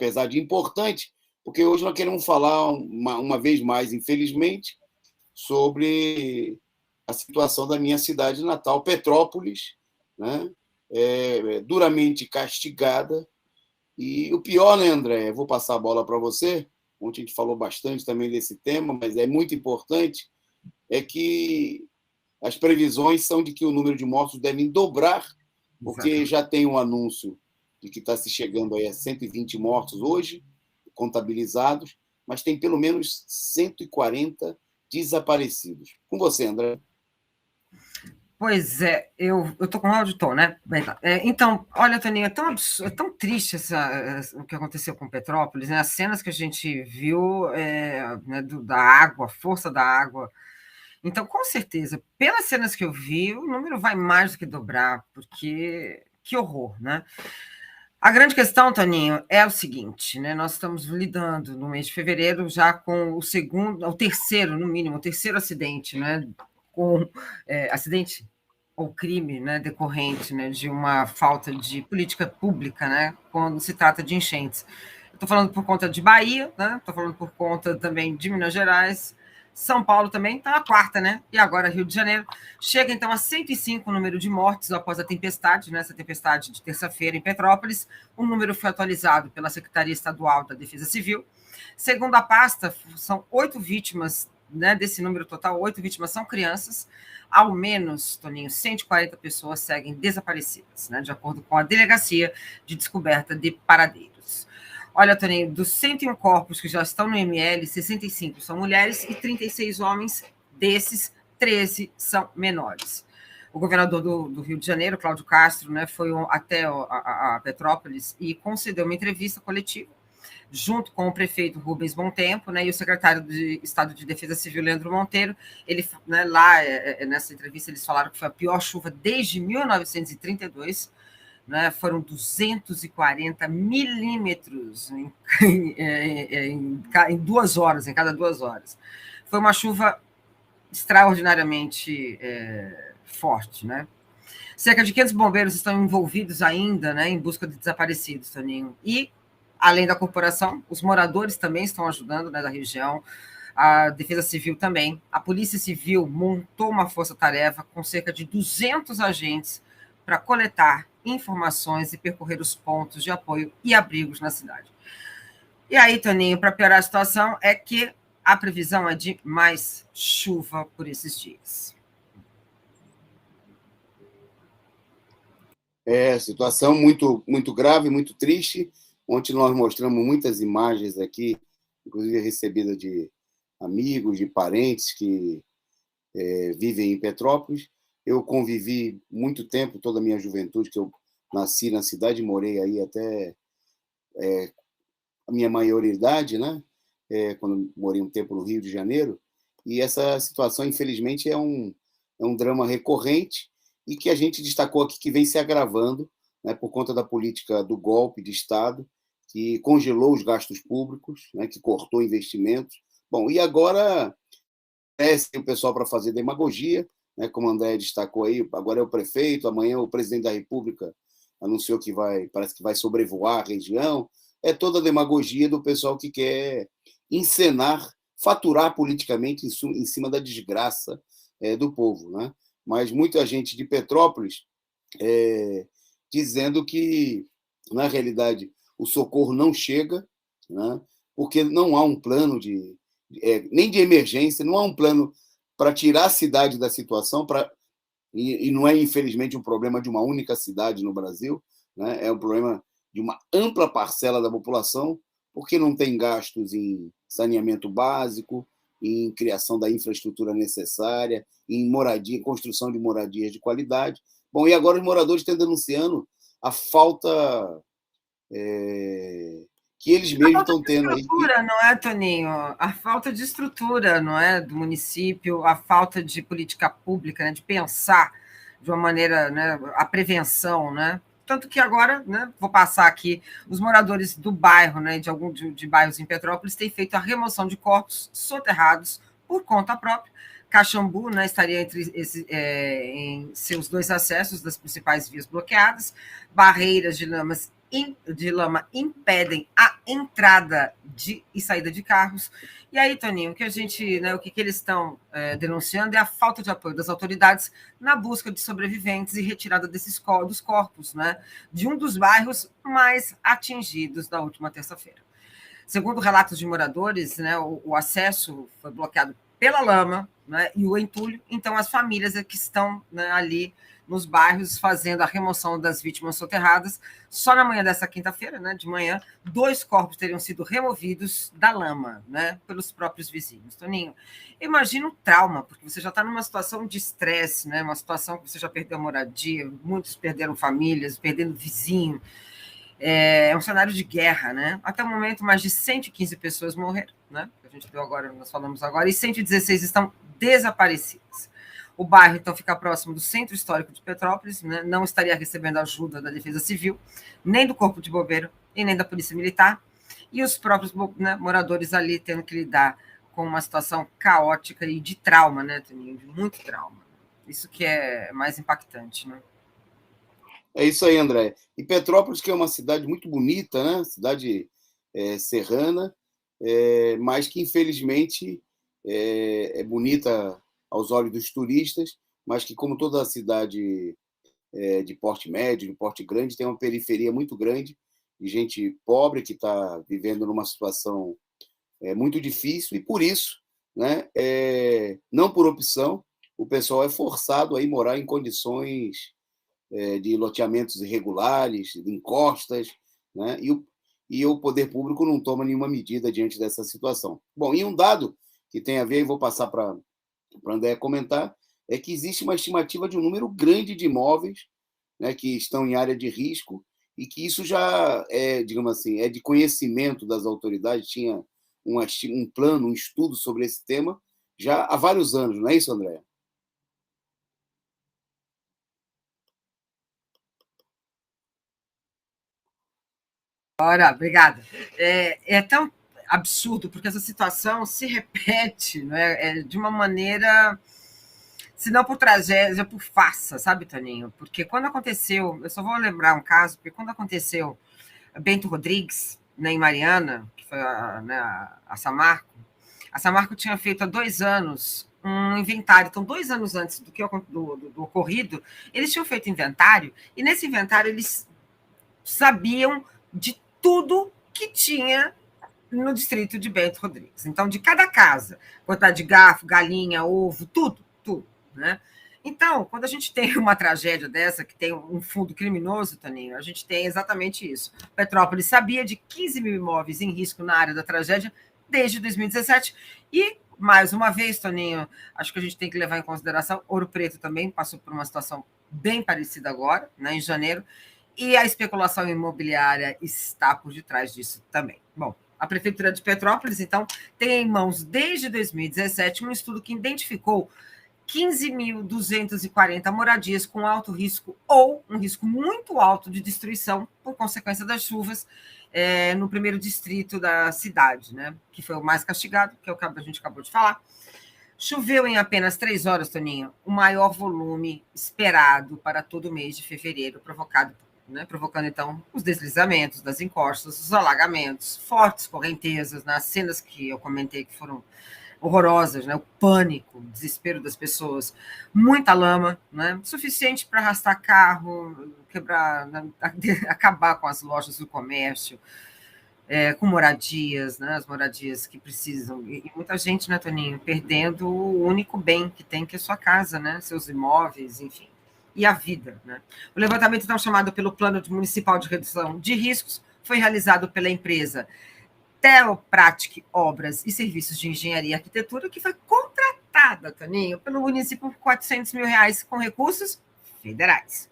apesar de importante, porque hoje nós queremos falar, uma vez mais, infelizmente, sobre a situação da minha cidade natal, Petrópolis, né? Duramente castigada. E o pior, né, André? Eu vou passar a bola para você. Ontem a gente falou bastante também desse tema, mas é muito importante, é que as previsões são de que o número de mortos deve dobrar, porque Exatamente. já tem um anúncio de que está se chegando aí a 120 mortos hoje, contabilizados, mas tem pelo menos 140 desaparecidos. Com você, André. Pois é, eu estou com áudio, né? Então, olha, Toninho, é tão triste o que aconteceu com Petrópolis, né? As cenas que a gente viu, né, da água, a força da água. Então, com certeza, pelas cenas que eu vi, o número vai mais do que dobrar, porque que horror, né? A grande questão, Toninho, é o seguinte, né? Nós estamos lidando no mês de fevereiro já com o terceiro, no mínimo, o terceiro acidente, né? Com acidente ou crime, né, decorrente, né, de uma falta de política pública, né, quando se trata de enchentes. Estou falando por conta de Bahia, né? Estou falando por conta também de Minas Gerais. São Paulo também está na quarta, né? E agora Rio de Janeiro. Chega então a 105 o número de mortes após a tempestade, né? Essa tempestade de terça-feira em Petrópolis. O número foi atualizado pela Secretaria Estadual da Defesa Civil. Segundo a pasta, são 8 vítimas, né? Desse número total, 8 vítimas são crianças. Ao menos, Toninho, 140 pessoas seguem desaparecidas, né? De acordo com a Delegacia de Descoberta de Paradeiros. Olha, Toninho, dos 101 corpos que já estão no ML, 65 são mulheres e 36 homens. Desses, 13 são menores. O governador do Rio de Janeiro, Cláudio Castro, né, foi até a Petrópolis e concedeu uma entrevista coletiva junto com o prefeito Rubens Bontempo, né, e o secretário de Estado de Defesa Civil, Leandro Monteiro. Ele, né, lá, nessa entrevista, eles falaram que foi a pior chuva desde 1932, né, foram 240 milímetros em 2 horas, em cada 2 horas. Foi uma chuva extraordinariamente forte, né? Cerca de 500 bombeiros estão envolvidos ainda, né, em busca de desaparecidos, Toninho. E, além da corporação, os moradores também estão ajudando, né, da região, a Defesa Civil também. A Polícia Civil montou uma força-tarefa com cerca de 200 agentes para coletar informações e percorrer os pontos de apoio e abrigos na cidade. E aí, Toninho, para piorar a situação, é que a previsão é de mais chuva por esses dias. Situação muito, muito grave, muito triste. Ontem nós mostramos muitas imagens aqui, inclusive recebidas de amigos, de parentes que vivem em Petrópolis. Eu convivi muito tempo, toda a minha juventude, que eu nasci na cidade, morei aí até a minha maioridade, né? Quando morei um tempo no Rio de Janeiro. E essa situação, infelizmente, é um drama recorrente e que a gente destacou aqui que vem se agravando, né, por conta da política do golpe de Estado, que congelou os gastos públicos, né, que cortou investimentos. Bom, e agora o pessoal para fazer demagogia, né, como o André destacou aí, agora é o prefeito, amanhã o presidente da República anunciou que parece que vai sobrevoar a região. É toda a demagogia do pessoal que quer encenar, faturar politicamente em cima da desgraça do povo, né? Mas muita gente de Petrópolis dizendo que, na realidade, o socorro não chega, né? Porque não há um plano nem de emergência, não há um plano para tirar a cidade da situação, e não é, infelizmente, um problema de uma única cidade no Brasil, né? É um problema de uma ampla parcela da população, porque não tem gastos em saneamento básico, em criação da infraestrutura necessária, em moradia, em construção de moradias de qualidade. Bom, e agora os moradores estão denunciando a falta que eles mesmos estão tendo aí. Não é, Toninho? A falta de estrutura, não é, do município, a falta de política pública, né, de pensar de uma maneira, né, a prevenção, né? Tanto que agora, né, vou passar aqui, os moradores do bairro, né, de bairros em Petrópolis, têm feito a remoção de corpos soterrados por conta própria. Caxambu, né, estaria em seus 2 acessos das principais vias bloqueadas, barreiras de lamas impedem a entrada e saída de carros. E aí, Toninho, o que a gente, né, o que eles estão denunciando é a falta de apoio das autoridades na busca de sobreviventes e retirada dos corpos, né, de um dos bairros mais atingidos da última terça-feira. Segundo relatos de moradores, né, o acesso foi bloqueado pela lama, né, e o entulho. Então, as famílias que estão, né, ali nos bairros fazendo a remoção das vítimas soterradas. Só na manhã dessa quinta-feira, né, de manhã, 2 corpos teriam sido removidos da lama, né, pelos próprios vizinhos. Toninho, imagina o trauma, porque você já está numa situação de estresse, né, uma situação que você já perdeu a moradia, muitos perderam famílias, perdendo vizinho. É um cenário de guerra, né? Até o momento, mais de 115 pessoas morreram, né? A gente viu agora, nós falamos agora, e 116 estão desaparecidas. O bairro, então, fica próximo do Centro Histórico de Petrópolis, né? Não estaria recebendo ajuda da Defesa Civil, nem do Corpo de Bombeiro e nem da Polícia Militar, e os próprios, né, moradores ali tendo que lidar com uma situação caótica e de trauma, né, Toninho? De muito trauma. Isso que é mais impactante, né? É isso aí, André. E Petrópolis, que é uma cidade muito bonita, né? Cidade serrana, mas que infelizmente é bonita aos olhos dos turistas, mas que, como toda cidade de porte médio, de porte grande, tem uma periferia muito grande de gente pobre que está vivendo numa situação muito difícil, e por isso, né, não por opção, o pessoal é forçado a ir morar em condições de loteamentos irregulares, de encostas, né? E o poder público não toma nenhuma medida diante dessa situação. Bom, e um dado que tem a ver, e vou passar para o André comentar, é que existe uma estimativa de um número grande de imóveis, né, que estão em área de risco, e que isso já é, digamos assim, é de conhecimento das autoridades, tinha um plano, um estudo sobre esse tema já há vários anos, não é isso, André? Ora, obrigada. É tão absurdo, porque essa situação se repete, né, de uma maneira, se não por tragédia, por farsa, sabe, Toninho? Porque quando aconteceu, eu só vou lembrar um caso, porque quando aconteceu Bento Rodrigues, né, em Mariana, que foi né, a Samarco tinha feito há 2 anos um inventário. Então, 2 anos antes do ocorrido, eles tinham feito inventário, e nesse inventário eles sabiam de tudo que tinha no distrito de Bento Rodrigues. Então, de cada casa, quantidade de garfo, galinha, ovo, tudo, né? Então, quando a gente tem uma tragédia dessa, que tem um fundo criminoso, Toninho, a gente tem exatamente isso. Petrópolis sabia de 15 mil imóveis em risco na área da tragédia desde 2017 e, mais uma vez, Toninho, acho que a gente tem que levar em consideração, Ouro Preto também passou por uma situação bem parecida agora, né, em janeiro, e a especulação imobiliária está por detrás disso também. Bom, a Prefeitura de Petrópolis, então, tem em mãos, desde 2017, um estudo que identificou 15.240 moradias com alto risco ou um risco muito alto de destruição por consequência das chuvas no primeiro distrito da cidade, né? Que foi o mais castigado, que é o que a gente acabou de falar. Choveu em apenas 3 horas, Toninho, o maior volume esperado para todo o mês de fevereiro, provocando, então, os deslizamentos das encostas, os alagamentos, fortes correntezas, nas cenas que eu comentei que foram horrorosas, né? O pânico, o desespero das pessoas, muita lama, né? Suficiente para arrastar carro, quebrar, né? Acabar com as lojas do comércio, com moradias, né? As moradias que precisam, e muita gente, né, Toninho, perdendo o único bem que tem, que é sua casa, né? Seus imóveis, enfim, e a vida, né? O levantamento, então, chamado pelo Plano Municipal de Redução de Riscos, foi realizado pela empresa Teopratic Obras e Serviços de Engenharia e Arquitetura, que foi contratada, Toninho, pelo município por R$ 400 mil com recursos federais.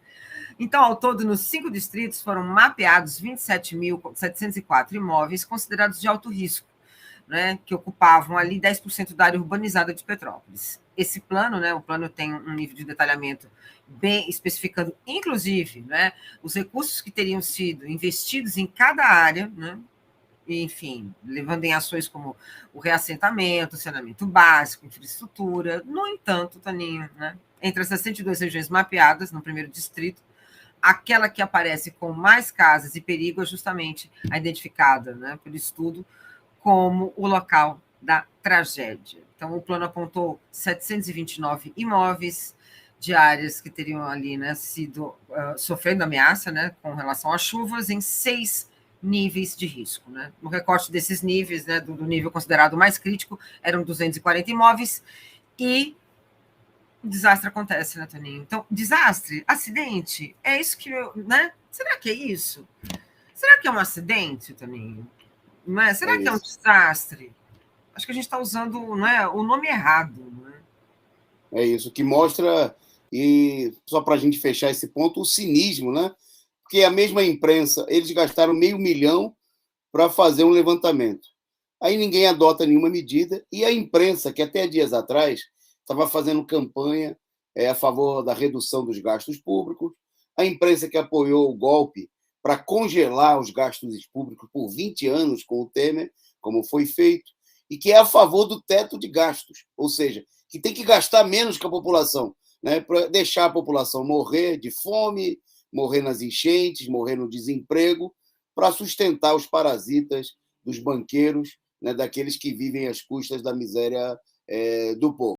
Então, ao todo, nos 5 distritos foram mapeados 27.704 imóveis considerados de alto risco, né, que ocupavam ali 10% da área urbanizada de Petrópolis. Esse plano, né, o plano tem um nível de detalhamento bem especificando, inclusive, né, os recursos que teriam sido investidos em cada área, né, enfim, levando em ações como o reassentamento, saneamento básico, infraestrutura. No entanto, Toninho, né, entre as 62 regiões mapeadas no primeiro distrito, aquela que aparece com mais casos e perigo é justamente a identificada, né, pelo estudo, como o local da tragédia. Então, o plano apontou 729 imóveis de áreas que teriam ali, né, sido sofrendo ameaça, né, com relação às chuvas, em 6 níveis de risco, né? No recorte desses níveis, né, do nível considerado mais crítico, eram 240 imóveis e o desastre acontece, né, Toninho? Então, desastre, acidente, é isso que né? Será que é isso? Será que é um acidente, Toninho? Não é? É Será que é um isso. desastre? Acho que a gente está usando, não é, o nome errado. Não é? É isso, que mostra, e só para a gente fechar esse ponto, o cinismo, né? Porque a mesma imprensa, eles gastaram R$500.000 para fazer um levantamento. Aí ninguém adota nenhuma medida, e a imprensa, que até dias atrás estava fazendo campanha a favor da redução dos gastos públicos, a imprensa que apoiou o golpe para congelar os gastos públicos por 20 anos com o Temer, como foi feito, e que é a favor do teto de gastos, ou seja, que tem que gastar menos que a população, né, para deixar a população morrer de fome, morrer nas enchentes, morrer no desemprego, para sustentar os parasitas dos banqueiros, né, daqueles que vivem às custas da miséria do povo.